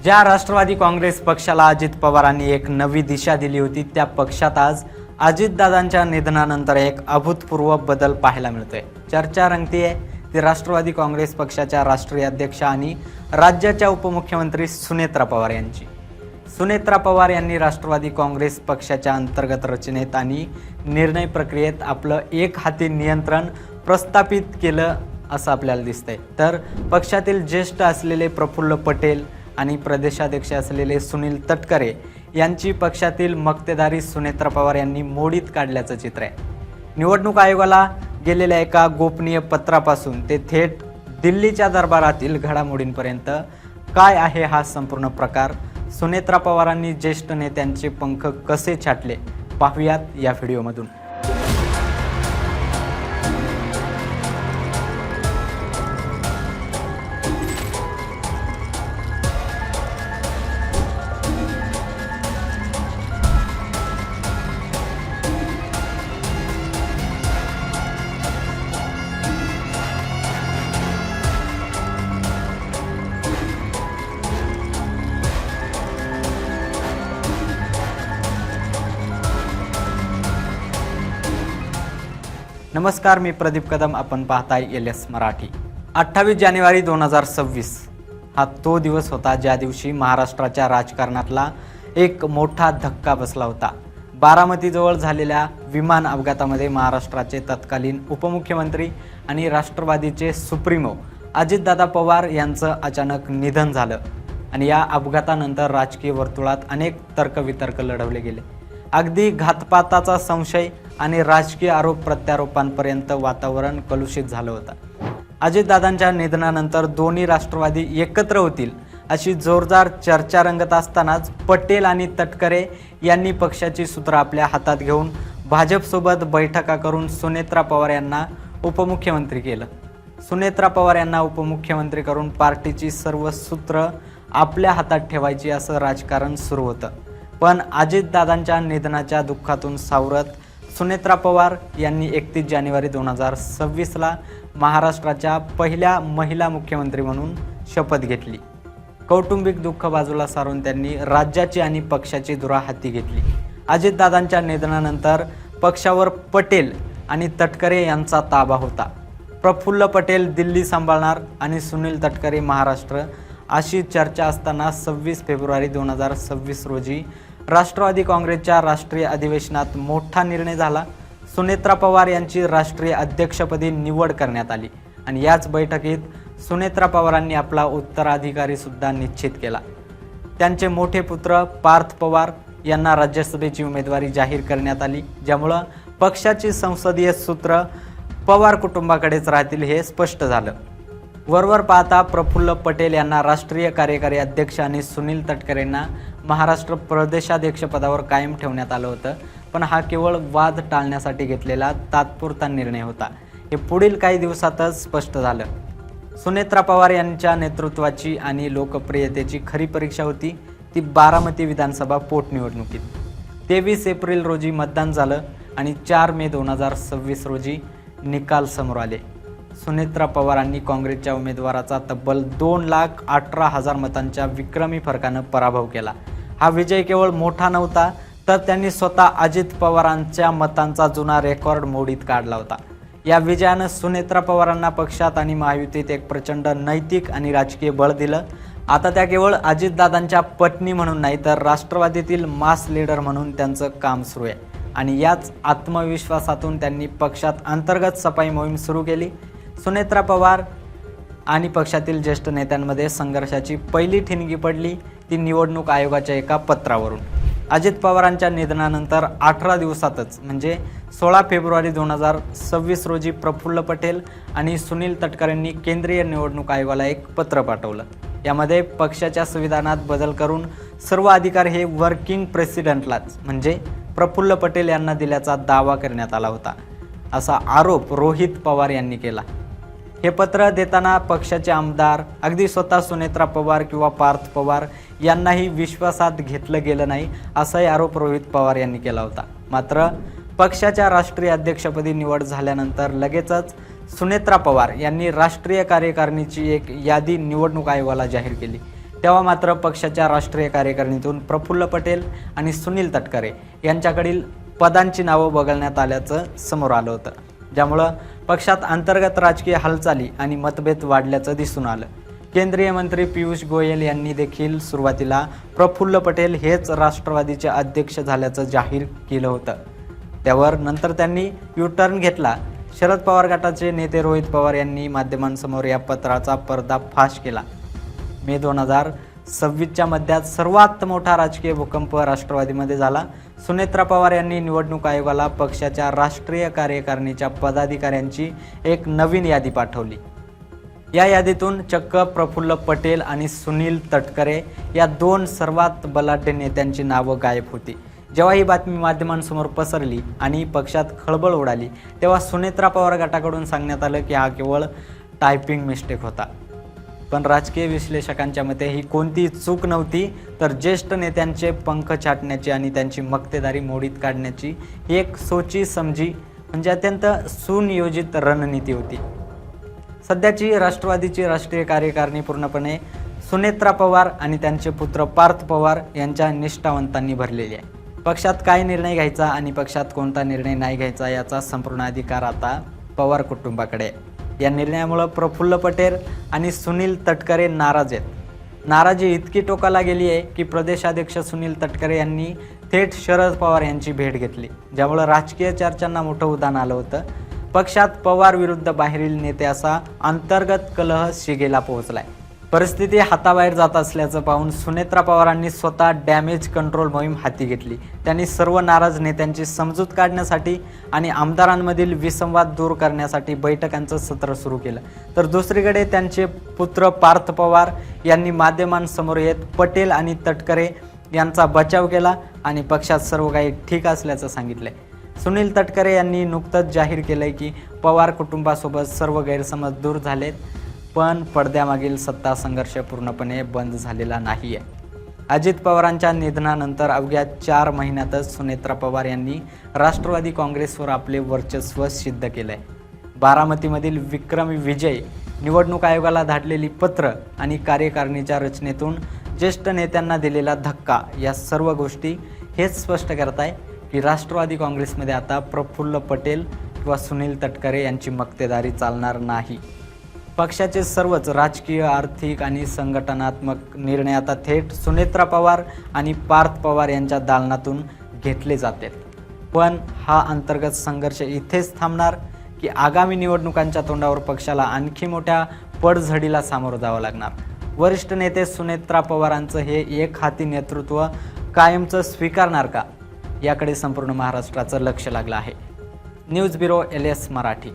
ज्या राष्ट्रवादी काँग्रेस पक्षाला अजित पवारांनी एक नवी दिशा दिली होती, त्या पक्षात आज अजितदादांच्या निधनानंतर एक अभूतपूर्व बदल पाहायला मिळतोय। चर्चा रंगतीये ती राष्ट्रवादी काँग्रेस पक्षाच्या राष्ट्रीय अध्यक्ष आणि राज्याच्या उपमुख्यमंत्री सुनेत्रा पवार यांची। सुनेत्रा पवार यांनी राष्ट्रवादी काँग्रेस पक्षाच्या अंतर्गत रचनेत आणि निर्णय प्रक्रियेत आपलं एक हाती नियंत्रण प्रस्थापित केलं असं आपल्याला दिसतंय। तर पक्षातील ज्येष्ठ असलेले प्रफुल्ल पटेल आणि प्रदेशाध्यक्ष असलेले सुनील तटकरे यांची पक्षातील मक्तेदारी सुनेत्रा पवार यांनी मोडीत काढल्याचं चित्र आहे। निवडणूक आयोगाला गेलेल्या एका गोपनीय पत्रापासून ते थेट दिल्लीच्या दरबारातील घडामोडींपर्यंत काय आहे हा संपूर्ण प्रकार, सुनेत्रा पवारांनी ज्येष्ठ नेत्यांचे पंख कसे छाटले, पाहूयात या व्हिडिओमधून। नमस्कार, मी प्रदीप कदम, आपण पाहताय LS मराठी। 28 जानेवारी 2026 हा तो दिवस होता ज्या दिवशी महाराष्ट्राच्या राजकारणातला एक मोठा धक्का बसला होता। बारामतीजवळ झालेल्या विमान अपघातामध्ये महाराष्ट्राचे तत्कालीन उपमुख्यमंत्री आणि राष्ट्रवादीचे सुप्रीमो अजितदादा पवार यांचं अचानक निधन झालं आणि या अपघातानंतर राजकीय वर्तुळात अनेक तर्कवितर्क लढवले गेले। अगदी घातपाताचा संशय आणि राजकीय आरोप प्रत्यारोपांपर्यंत वातावरण कलुषित झालं होतं। अजितदादांच्या निधनानंतर दोन्ही राष्ट्रवादी एकत्र होतील अशी जोरदार चर्चा रंगत असतानाच पटेल आणि तटकरे यांनी पक्षाची सूत्र आपल्या हातात घेऊन भाजपसोबत बैठका करून सुनेत्रा पवार यांना उपमुख्यमंत्री केलं। सुनेत्रा पवार यांना उपमुख्यमंत्री करून पार्टीची सर्व सूत्र आपल्या हातात ठेवायची असं राजकारण सुरू होतं। पण अजितदादांच्या निधनाच्या दुःखातून सावरत सुनेत्रा पवार यांनी 31 जानेवारी 2026ला महाराष्ट्राच्या पहिल्या महिला मुख्यमंत्री म्हणून शपथ घेतली। कौटुंबिक दुःख बाजूला सारून त्यांनी राज्याची आणि पक्षाची धुरा हाती घेतली। अजितदादांच्या निधनानंतर पक्षावर पटेल आणि तटकरे यांचा ताबा होता। प्रफुल्ल पटेल दिल्ली सांभाळणार आणि सुनील तटकरे महाराष्ट्र अशी चर्चा असताना 26 फेब्रुवारी 2026 रोजी राष्ट्रवादी काँग्रेसच्या राष्ट्रीय अधिवेशनात मोठा निर्णय झाला। सुनेत्रा पवार यांची राष्ट्रीय अध्यक्षपदी निवड करण्यात आली आणि याच बैठकीत सुनेत्रा पवारांनी आपला उत्तराधिकारी सुद्धा निश्चित केला। त्यांचे मोठे पुत्र पार्थ पवार यांना राज्यसभेची उमेदवारी जाहीर करण्यात आली, ज्यामुळे पक्षाची संसदीय सूत्र पवार कुटुंबाकडेच राहतील हे स्पष्ट झालं। वरवर पाहता प्रफुल्ल पटेल यांना राष्ट्रीय कार्यकारी अध्यक्ष आणि सुनील तटकरेंना महाराष्ट्र प्रदेशाध्यक्ष पदावर कायम ठेवण्यात आलं होतं, पण हा केवळ वाद टाळण्यासाठी घेतलेला तात्पुरता निर्णय होता। हे पुढील काही दिवसातच स्पष्ट झालं। सुनेत्रा पवार यांच्या नेतृत्वाची आणि लोकप्रियतेची खरी परीक्षा होती ती बारामती विधानसभा पोटनिवडणुकीत। 23 एप्रिल रोजी मतदान झालं आणि 4 मे 2026 रोजी निकाल समोर आले। सुनेत्रा पवारांनी काँग्रेसच्या उमेदवाराचा तब्बल 2,18,000 मतांच्या विक्रमी फरकानं पराभव केला। हा विजय केवळ मोठा नव्हता, तर त्यांनी स्वतः अजित पवारांच्या मतांचा जुना रेकॉर्ड मोडीत काढला होता। या विजयानं सुनेत्रा पवारांना पक्षात आणि महायुतीत एक प्रचंड नैतिक आणि राजकीय बळ दिलं। आता त्या केवळ अजितदादांच्या पत्नी म्हणून नाही, तर राष्ट्रवादीतील मास लीडर म्हणून त्यांचं काम सुरू आहे आणि याच आत्मविश्वासातून त्यांनी पक्षात अंतर्गत सफाई मोहीम सुरू केली। सुनेत्रा पवार आणि पक्षातील ज्येष्ठ नेत्यांमध्ये संघर्षाची पहिली ठिणगी पडली ती निवडणूक आयोगाच्या एका पत्रावरून। अजित पवारांच्या निधनानंतर 18 दिवसातच म्हणजे 16 फेब्रुवारी 2026 रोजी प्रफुल्ल पटेल आणि सुनील तटकरेंनी केंद्रीय निवडणूक आयोगाला एक पत्र पाठवलं। यामध्ये पक्षाच्या संविधानात बदल करून सर्व अधिकार हे वर्किंग प्रेसिडेंटलाच म्हणजे प्रफुल्ल पटेल यांना दिल्याचा दावा करण्यात आला होता, असा आरोप रोहित पवार यांनी केला। हे पत्र देताना पक्षाचे आमदार अगदी स्वतः सुनेत्रा पवार किंवा पार्थ पवार यांनाही विश्वासात घेतलं गेलं नाही, असाही आरोप रोहित पवार यांनी केला होता। मात्र पक्षाच्या राष्ट्रीय अध्यक्षपदी निवड झाल्यानंतर लगेचच सुनेत्रा पवार यांनी राष्ट्रीय कार्यकारिणीची एक यादी निवडणूक आयोगाला जाहीर केली। तेव्हा मात्र पक्षाच्या राष्ट्रीय कार्यकारिणीतून प्रफुल्ल पटेल आणि सुनील तटकरे यांच्याकडील पदांची नावं वगळण्यात आल्याचं समोर आलं होतं, ज्यामुळं पक्षात अंतर्गत राजकीय हालचाली आणि मतभेद वाढल्याचं दिसून आलं. केंद्रीय मंत्री पियुष गोयल यांनी देखील सुरुवातीला प्रफुल्ल पटेल हेच राष्ट्रवादीचे अध्यक्ष झाल्याचं जाहीर केलं होतं. त्यावर नंतर त्यांनी युटर्न घेतला. शरद पवार गटाचे नेते रोहित पवार यांनी माध्यमांसमोर या पत्राचा पर्दाफाश केला. मे 2026च्या मध्यात सर्वात मोठा राजकीय भूकंप राष्ट्रवादीमध्ये झाला. सुनेत्रा पवार यांनी निवडणूक आयोगाला पक्षाच्या राष्ट्रीय कार्यकारिणीच्या पदाधिकाऱ्यांची एक नवीन यादी पाठवली. या यादीतून चक्क प्रफुल्ल पटेल आणि सुनील तटकरे या दोन सर्वात बलाढ्य नेत्यांची नावं गायब होती. जेव्हा ही बातमी माध्यमांसमोर पसरली आणि पक्षात खळबळ उडाली, तेव्हा सुनेत्रा पवार गटाकडून सांगण्यात आलं की हा केवळ टायपिंग मिस्टेक होता. पण राजकीय विश्लेषकांच्या मते ही कोणती चूक नव्हती, तर ज्येष्ठ नेत्यांचे पंख छाटण्याची आणि त्यांची मक्तेदारी मोडीत काढण्याची ही एक सोची समजी म्हणजे अत्यंत सुनियोजित रणनीती होती. सध्याची राष्ट्रवादीची राष्ट्रीय कार्यकारिणी पूर्णपणे सुनेत्रा पवार आणि त्यांचे पुत्र पार्थ पवार यांच्या निष्ठावंतांनी भरलेली आहे. पक्षात काय निर्णय घ्यायचा आणि पक्षात कोणता निर्णय नाही घ्यायचा याचा संपूर्ण अधिकार आता पवार कुटुंबाकडे आहे. या निर्णयामुळे प्रफुल्ल पटेल आणि सुनील तटकरे नाराज आहेत. नाराजी इतकी टोकाला गेली आहे की प्रदेशाध्यक्ष सुनील तटकरे यांनी थेट शरद पवार यांची भेट घेतली, ज्यामुळे राजकीय चर्चांना मोठं उधाण आलं होतं. पक्षात पवार विरुद्ध बाहेरील नेते असा अंतर्गत कलह शिगेला पोहोचलाय. परिस्थिती हाताबाहेर जात असल्याचं पाहून सुनेत्रा पवारांनी स्वतः डॅमेज कंट्रोल मोहीम हाती घेतली. त्यांनी सर्व नाराज नेत्यांची समजूत काढण्यासाठी आणि आमदारांमधील विसंवाद दूर करण्यासाठी बैठकांचं सत्र सुरू केलं. तर दुसरीकडे त्यांचे पुत्र पार्थ पवार यांनी माध्यमांसमोर येत पटेल आणि तटकरे यांचा बचाव केला आणि पक्षात सर्व काही ठीक असल्याचं सांगितलंय. सुनील तटकरे यांनी नुकतंच जाहीर केलंय की पवार कुटुंबासोबत सर्व गैरसमज दूर झालेत, पण पडद्यामागील सत्ता संघर्ष पूर्णपणे बंद झालेला नाही आहे. अजित पवारांच्या निधनानंतर अवघ्या 4 महिन्यातच सुनेत्रा पवार यांनी राष्ट्रवादी काँग्रेसवर आपले वर्चस्व सिद्ध केलं आहे. बारामतीमधील विक्रमी विजय, निवडणूक आयोगाला धाडलेली पत्र आणि कार्यकारिणीच्या रचनेतून ज्येष्ठ नेत्यांना दिलेला धक्का या सर्व गोष्टी हेच स्पष्ट करत आहे की राष्ट्रवादी काँग्रेसमध्ये आता प्रफुल्ल पटेल किंवा सुनील तटकरे यांची मक्तेदारी चालणार नाही. पक्षाचे सर्वच राजकीय, आर्थिक आणि संघटनात्मक निर्णय आता थेट सुनेत्रा पवार आणि पार्थ पवार यांच्या दालनातून घेतले जातात. पण हा अंतर्गत संघर्ष इथेच थांबणार की आगामी निवडणुकांच्या तोंडावर पक्षाला आणखी मोठ्या पडझडीला सामोरं जावं लागणार? वरिष्ठ नेते सुनेत्रा पवारांचं हे एकहाती नेतृत्व कायमचं स्वीकारणार का, याकडे संपूर्ण महाराष्ट्राचं लक्ष लागलं आहे. News bureau LS Marathi.